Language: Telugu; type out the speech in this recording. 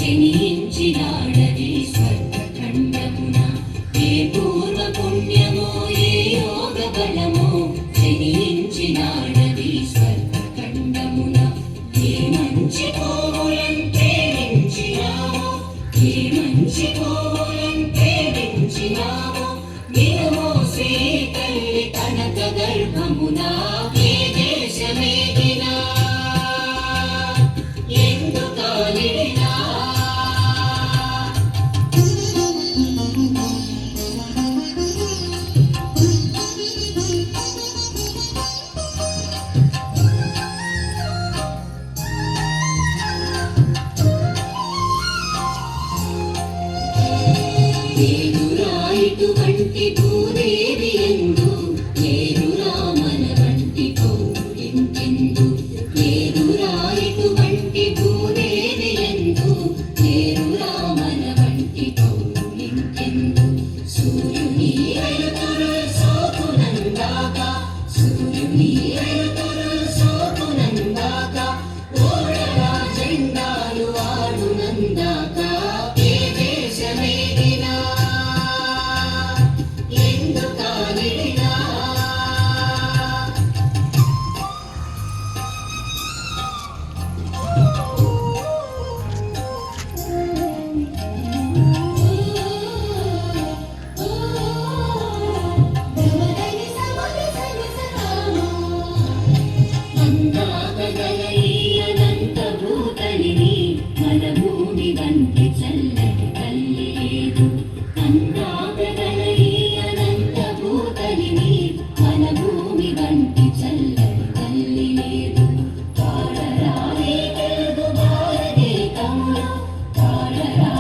జనించినాడది స్వర్గఖండమున. ఏ పూర్వ పుణ్యమో ఏ యోగ బలమో జనించినాడది స్వర్గఖండమున. ఏ మంచి కోవులను ప్రేమించినావో, ఏ మంచి కోవులను ప్రేమించినావో, వినుమో శ్రీ తల్లి కనక గర్భమున. ఏ దేశమేగినా ఎందుకాలిడినా లేదురా ఇటువంటి భూదేవి ఎందు, లేదురా మన వంటి పౌరుడెంతెందు. లేదురా ఇటువంటి భూదేవి ఎందు, లేదురా మన వంటి పౌరుడెంతెందు. సూర్యుని వెలుతురు సోకునందాక, సూర్యుని వెలుతురు సోకునందాక, ఓడల జెండాలు ఆడునందాక. ఏ దేశమేగినా ఎందుకాలిడినా అనంత భూతలిని మన భూమి వంటి చల్లటి తల్లి లేదు. అనంత భూతలిని మన భూమి వంటి చల్లటి తల్లి లేదు. పాడరారే తెలుగు భారతీయంలో, పాడరా